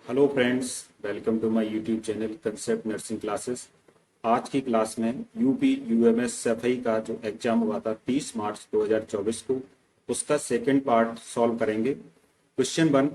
Hello friends, welcome to my YouTube channel concept nursing classes. आज की class में UP UMS सफाई का जो एग्जाम हुआ था 30 मार्च 2024 को, उसका सेकंड पार्ट सॉल्व करेंगे। Question 1,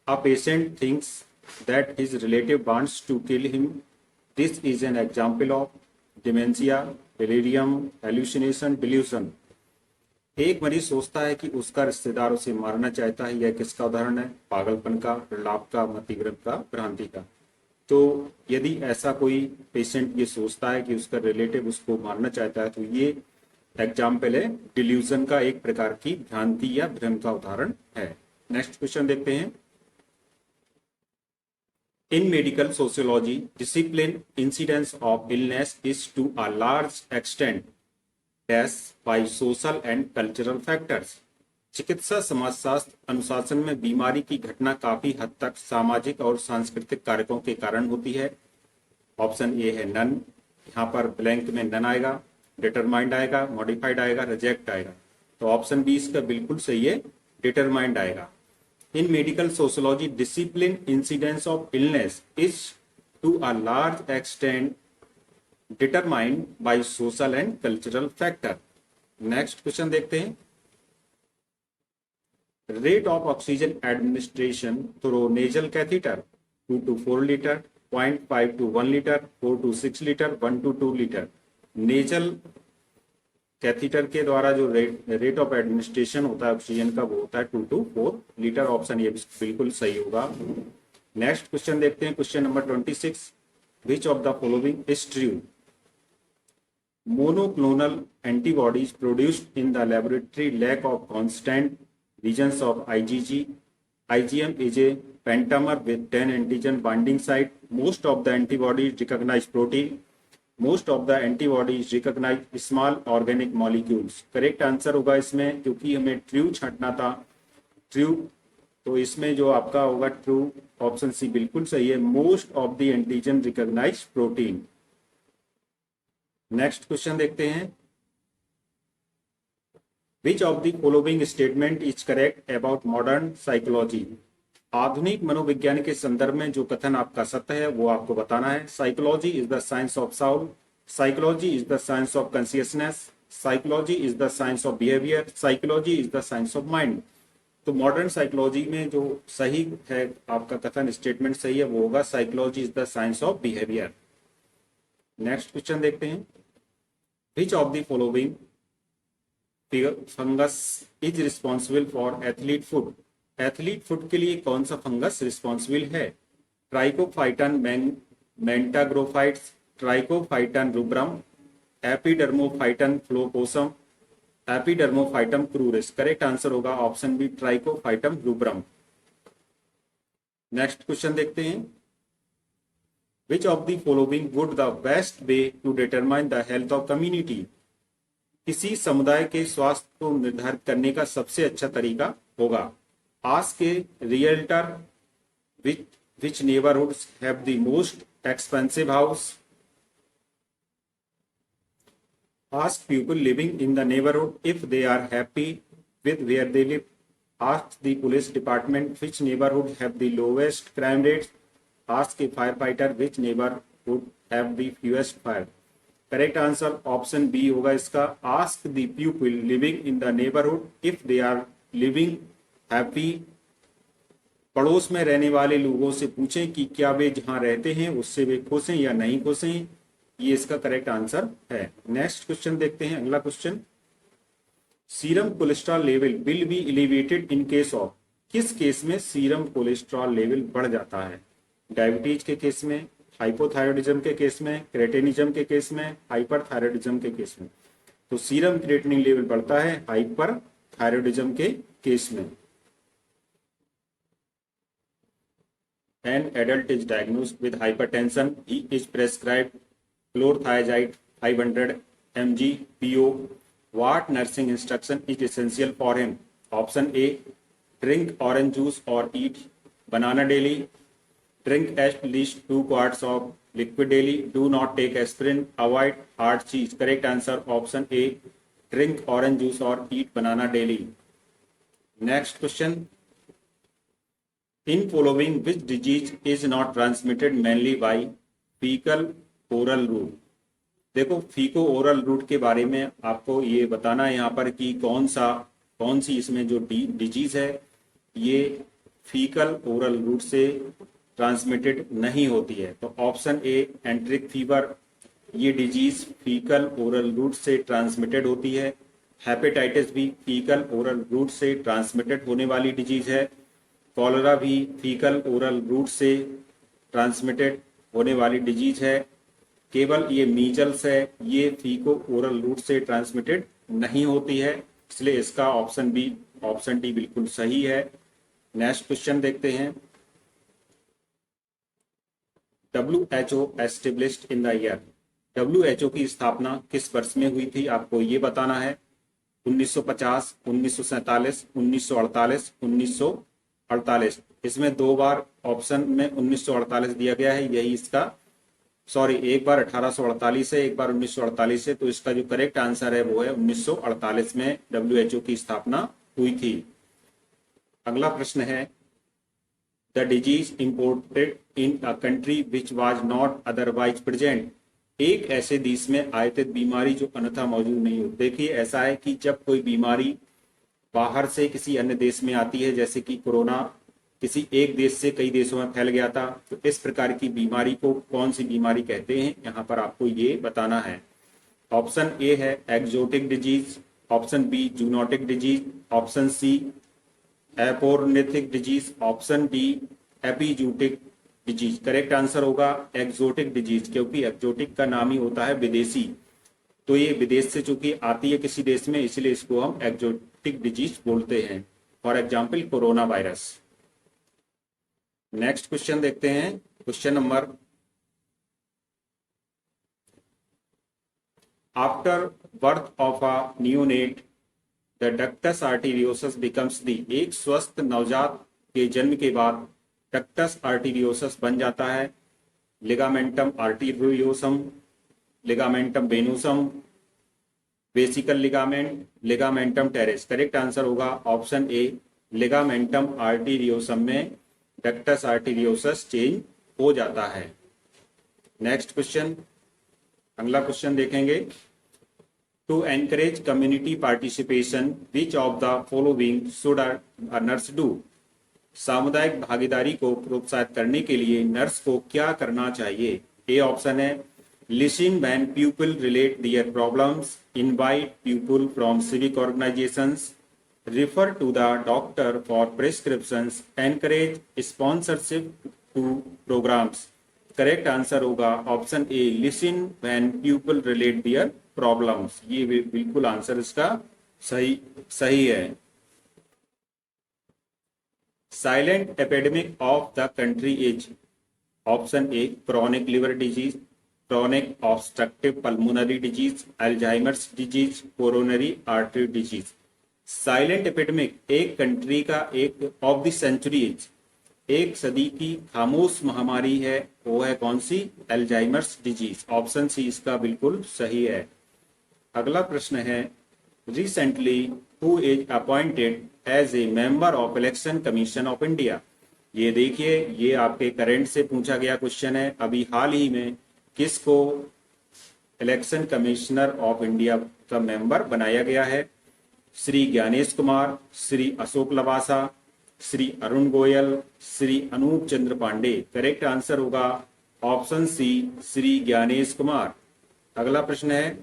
a patient thinks that his relative wants to kill him. This is an example of dementia, delirium, hallucination, delusion. एक मरीज सोचता है कि उसका रिश्तेदार उसे मारना चाहता है। यह किसका उदाहरण है? पागलपन का, प्रलाप का, मतिभ्रम का, भ्रांति का। तो यदि ऐसा कोई पेशेंट ये सोचता है कि उसका रिलेटिव उसको मारना चाहता है, तो ये एग्जाम्पल है डिल्यूजन का, एक प्रकार की भ्रांति या भ्रम का उदाहरण है। नेक्स्ट क्वेश्चन देखते हैं। In medical sociology, discipline incidence of illness is to a large extent dash by social and cultural factors. चिकित्सा समाजशास्त्र अनुशासन में बीमारी की घटना काफी हद तक सामाजिक और सांस्कृतिक कारकों के कारण होती है। ऑप्शन ए है नन, यहाँ पर ब्लैंक में नन आएगा, डिटरमाइंड आएगा, मॉडिफाइड आएगा, रिजेक्ट आएगा। तो ऑप्शन बी इसका बिल्कुल सही है, डिटरमाइंड आएगा। In medical sociology, discipline incidence of illness is to a large extent determined by social and cultural factor. Next question देखते हैं। Rate of oxygen administration through nasal catheter 2 to 4 litre, 0.5 to 1 litre, 4 to 6 litre, 1 to 2 litre. Nasal catheter के द्वारा जो rate of administration होता है oxygen का, वो होता है 2 to 4 लीटर। ऑप्शन ये बिल्कुल सही होगा। नेक्स्ट क्वेश्चन देखते हैं। Question number 26, which of the following is true? Monoclonal antibodies produced in the laboratory lack of constant regions of IgG. IgM is a pentamer with 10 antigen binding site. Most of the antibodies recognize protein. Most of the antibodies recognize small organic molecules. Correct answer होगा इसमें, क्योंकि हमें true छांटना था, true, तो इसमें जो आपका होगा ट्रू, ऑप्शन सी बिल्कुल सही है। Most of the antigen recognize protein. Next question देखते हैं। Which of the following statement is correct about modern psychology? आधुनिक मनोविज्ञान के संदर्भ में जो कथन आपका सत्य है वो आपको बताना है। Psychology is the science of Saul, psychology is the science of consciousness, psychology is the science of behaviour, psychology is the science of mind. तो मॉडर्न साइकोलॉजी में जो सही है आपका कथन, स्टेटमेंट सही है, वो होगा psychology is the science of behaviour. Next question देखते हैं। Which of the following fungus is responsible for athlete foot? Athlete foot के लिए कौन सा फंगस रिस्पॉन्सिबल है? Trichophyton mentagrophytes, Trichophyton rubrum, Epidermophyton floccosum, Epidermophytum cruris. Correct answer होगा option B, Trichophytum rubrum. Next question देखते हैं। Which of the following would the best way to determine the health of community? किसी समुदाय के स्वास्थ्य को निर्धारित करने का सबसे अच्छा तरीका होगा। Ask a realtor which neighborhoods have the most expensive house. Ask people living in the neighborhood if they are happy with where they live. Ask the police department which neighborhood have the lowest crime rates. Ask a firefighter which neighborhood have the fewest fire. Correct answer option B होगा इसका। Ask the people living in the neighborhood if they are living happy. पड़ोस में रहने वाले लोगों से पूछें कि क्या वे जहां रहते हैं उससे वे खुश हैं या नहीं खुश हैं। ये इसका करेक्ट आंसर है। नेक्स्ट क्वेश्चन देखते हैं। अगला question, serum cholesterol level will be elevated in case of. किस केस में सीरम कोलेस्ट्रॉल लेवल बढ़ जाता है? डायबिटीज के केस में, हाइपोथायरॉयडिज्म के केस में, क्रेटिनिज्म के केस में, हाइपरथायरॉयडिज्म के केस में। तो सीरम क्रिएटिनिन लेवल बढ़ता है हाइपरथायरॉयडिज्म के केस में। An adult is diagnosed with hypertension. He is prescribed chlorothiazide 500 mg PO. What nursing instruction is essential for him? Option A, drink orange juice or eat banana daily. Drink at least 2 quarts of liquid daily. Do not take aspirin. Avoid hard cheese. Correct answer option A, drink orange juice or eat banana daily. Next question. In following which disease is not transmitted mainly by faecal oral route. देखो फीको oral route के बारे में आपको ये बताना है यहाँ पर कि कौन सी इसमें जो डिजीज है ये फीकल ओरल रूट से ट्रांसमिटेड नहीं होती है। तो ऑप्शन ए एंट्रिक फीवर, ये डिजीज फीकल ओरल रूट से ट्रांसमिटेड होती है। हेपेटाइटिस भी फीकल ओरल रूट से ट्रांसमिटेड होने वाली डिजीज है। कॉलरा भी फीकल ओरल रूट से ट्रांसमिटेड होने वाली डिजीज है। केवल ये मीजल्स है, ये फीको ओरल रूट से ट्रांसमिटेड नहीं होती है, इसलिए इसका ऑप्शन डी बिल्कुल सही है। नेक्स्ट क्वेश्चन देखते हैं। WHO established in the year. WHO की स्थापना किस वर्ष में हुई थी, आपको ये बताना है। 1950, 1947, 1948, 1948। इसमें दो बार ऑप्शन में 1948 दिया गया है, यही इसका एक बार 1848 है, एक बार 1948 है, तो इसका जो करेक्ट आंसर है वो है 1948 में WHO की स्थापना हुई थी। अगला प्रश्न है the disease imported in a country which was not otherwise present. एक ऐसे देश में आयातित बीमारी जो अन्यथा मौजूद नहीं हो। देखिए ऐसा है कि जब कोई बीमारी बाहर से किसी अन्य देश में आती है, जैसे कि कोरोना किसी एक देश से कई देशों में फैल गया था, तो इस प्रकार की बीमारी को कौन सी बीमारी कहते हैं, यहाँ पर आपको ये बताना है। ऑप्शन ए है exotic disease, option B zoonotic disease, option C epornithic disease, option D epizootic disease. Correct answer होगा एक्सोटिक डिजीज, क्योंकि एक्सोटिक का नाम ही होता है विदेशी, तो ये विदेश से चूंकि आती है किसी देश में, इसलिए इसको हम एक्सोटिक डिजीज बोलते हैं। For example corona virus. Next question देखते हैं। Question number after birth of a neonate the ductus arteriosus becomes the. एक स्वस्थ नवजात के जन्म के बाद डक्टस आर्टीरियोसस बन जाता है ligamentum arteriosum, ligamentum venosum, vesical ligament, ligamentum teres. Correct answer होगा ऑप्शन ए लिगामेंटम आर्टीरियोसम में डक्टस आर्टीरियोसस चेंज हो जाता है। नेक्स्ट क्वेश्चन, अगला क्वेश्चन देखेंगे। To encourage community participation which of the following should a nurse do. सामुदायिक भागीदारी को प्रोत्साहित करने के लिए नर्स को क्या करना चाहिए। ए ऑप्शन है listen when people relate their problems, invite people from civic organisations, refer to the doctor for prescriptions, encourage sponsorship to programs। Correct answer होगा option A listen when people relate their problems. ये बिल्कुल answer इसका सही है। Silent epidemic of the country is. Option A chronic liver disease, chronic obstructive pulmonary disease, Alzheimer's disease, coronary artery disease. Silent epidemic एक country का एक of the centuries, एक सदी की खामोश महामारी है, वो है कौन सी, अल्जाइमर्स डिजीज। ऑप्शन सी इसका बिल्कुल सही है। अगला प्रश्न है recently who is appointed as a member of election commission of India. ये देखिए ये आपके करंट से पूछा गया क्वेश्चन है। अभी हाल ही में किसको इलेक्शन कमिश्नर ऑफ इंडिया का मेंबर बनाया गया है। श्री ज्ञानेश कुमार, श्री अशोक लवासा, श्री अरुण गोयल, श्री अनूप चंद्र पांडे। करेक्ट आंसर होगा ऑप्शन सी श्री ज्ञानेश कुमार। अगला प्रश्न है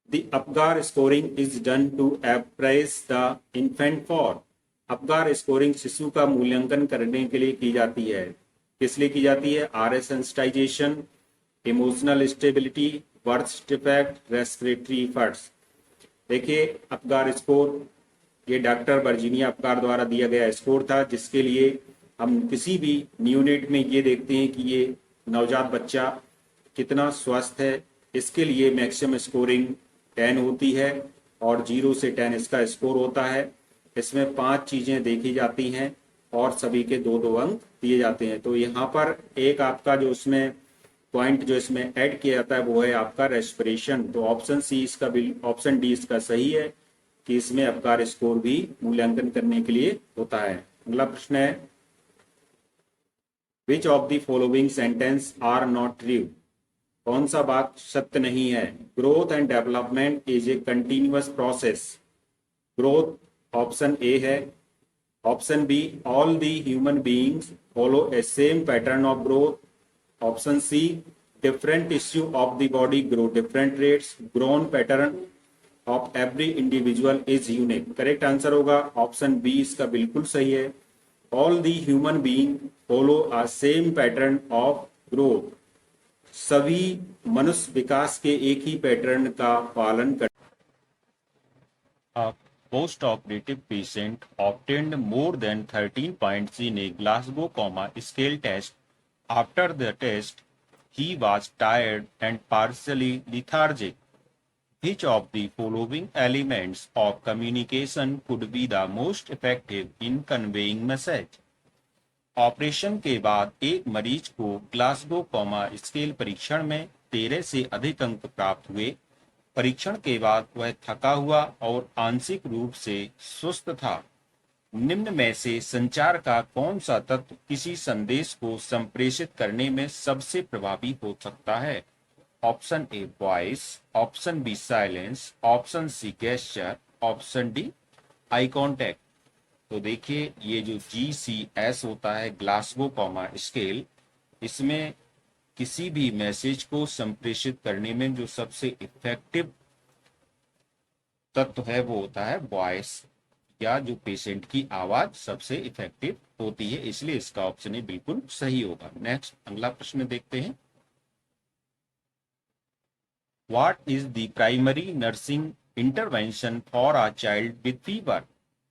the Apgar scoring is done to appraise the infant for. Apgar scoring शिशु का मूल्यांकन करने के लिए की जाती है। किस लिए की जाती है, RS sensitization, emotional stability, birth defect, respiratory efforts. देखिए अपगार स्कोर ये डॉक्टर वर्जीनिया अपगार द्वारा दिया गया स्कोर था, जिसके लिए हम किसी भी न्यूनेट में ये देखते हैं कि ये नवजात बच्चा कितना स्वस्थ है। इसके लिए मैक्सिमम स्कोरिंग 10 होती है और 0 से 10 इसका स्कोर होता है। इसमें 5 चीजें देखी जाती हैं और सभी के 2-2 अंक दिए जाते हैं। तो यहाँ पर एक आपका जो इसमें पॉइंट जो इसमें ऐड किया जाता है वो है आपका रेस्पिरेशन। तो ऑप्शन सी इसका ऑप्शन डी इसका सही है। कि इसमें अबकार स्कोर भी मूल्यांकन करने के लिए होता है। अगला प्रश्न है, which of the following sentence are not true? कौन सा वाक्य सत्य नहीं है? Growth and development is a continuous process. Growth option A है। Option B, all the human beings follow a same pattern of growth. Option C, different tissue of the body grow different rates, grown pattern of every individual is unique। Correct answer होगा option B, इसका बिल्कुल सही है। All the human being follow a same pattern of growth. सभी मनुष्य विकास के एक ही pattern का पालन कर। A post-operative patient obtained more than 13 points in a Glasgow scale test. After the test, he was tired and partially lethargic. Which of the following elements of communication could be the most effective in conveying message? Operation के बाद एक मरीज को Glasgow scale परीक्षण में 13 से अधिक अंक प्राप्त हुए। परीक्षण के बाद वह थका हुआ और आंशिक रूप से सुस्त था। निम्न में से संचार का कौन सा तत्व किसी संदेश को संप्रेषित करने में सबसे प्रभावी हो सकता है? Option A voice, option B silence, option C gesture, option D eye contact. तो देखिए, ये जो GCS होता है, ग्लासगो स्केल, इसमें किसी भी मैसेज को संप्रेषित करने में जो सबसे इफेक्टिव तत्व है वो होता है वॉइस, या जो पेशेंट की आवाज सबसे इफेक्टिव होती है, इसलिए इसका ऑप्शन ए बिल्कुल सही होगा। नेक्स्ट अगला प्रश्न देखते हैं। What is the primary nursing intervention for a child with fever?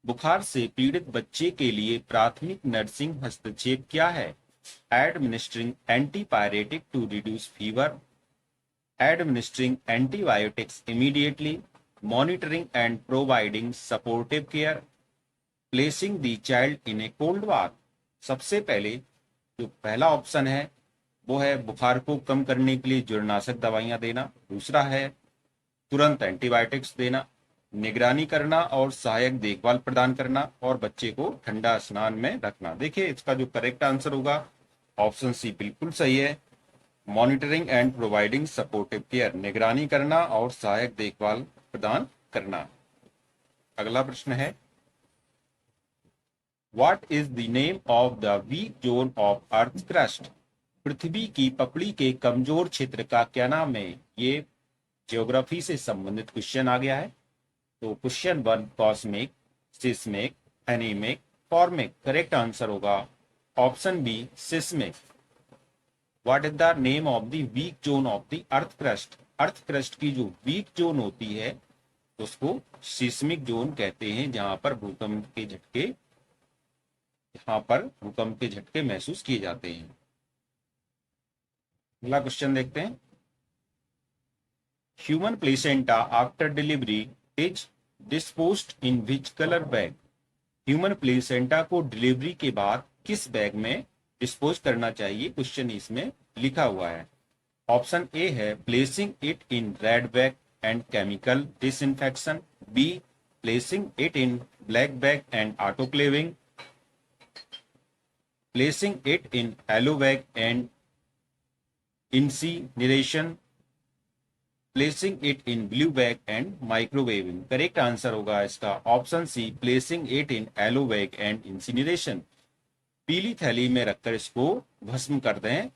बुखार से पीड़ित बच्चे के लिए प्राथमिक नर्सिंग हस्तक्षेप क्या है? Administering antipyretic to reduce fever, administering antibiotics immediately, monitoring and providing supportive care, placing the child in a cold bath। सबसे पहले जो पहला ऑप्शन है वो है बुखार को कम करने के लिए जूर्णनाशक दवाइयां देना। दूसरा है तुरंत एंटीबायोटिक्स देना, निगरानी करना और सहायक देखभाल प्रदान करना, और बच्चे को ठंडा स्नान में रखना। देखिए, इसका जो करेक्ट आंसर होगा ऑप्शन सी बिल्कुल सही है। Monitoring and providing supportive care, निगरानी करना और सहायक देखभाल प्रदान करना। अगला प्रश्न है, what is the name of the weak zone of earth crust? पृथ्वी की पपड़ी के कमजोर क्षेत्र का क्या नाम है? ये ज्योग्राफी से संबंधित क्वेश्चन आ गया है। तो question 1, cosmic, seismic, anaemic, formic. Correct answer होगा option B, seismic. What is the name of the weak zone of the earth crust? Earth crust की जो वीक जोन होती है उसको सिस्मिक जोन कहते हैं, जहां पर भूकंप के झटके महसूस किए जाते हैं। अगला क्वेश्चन देखते हैं। Human placenta after delivery is disposed in which colour bag? Human placenta को डिलीवरी के बाद किस बैग में डिस्पोज करना चाहिए? क्वेश्चन इसमें लिखा हुआ है। ऑप्शन ए है placing it in red bag and chemical disinfection, B placing it in black bag and autoclaving, placing it in yellow bag and incineration, placing it in blue bag and microwaving. Correct answer होगा इसका option C, placing it in yellow bag and incineration. पीली थैली में रखकर इसको भस्म कर दें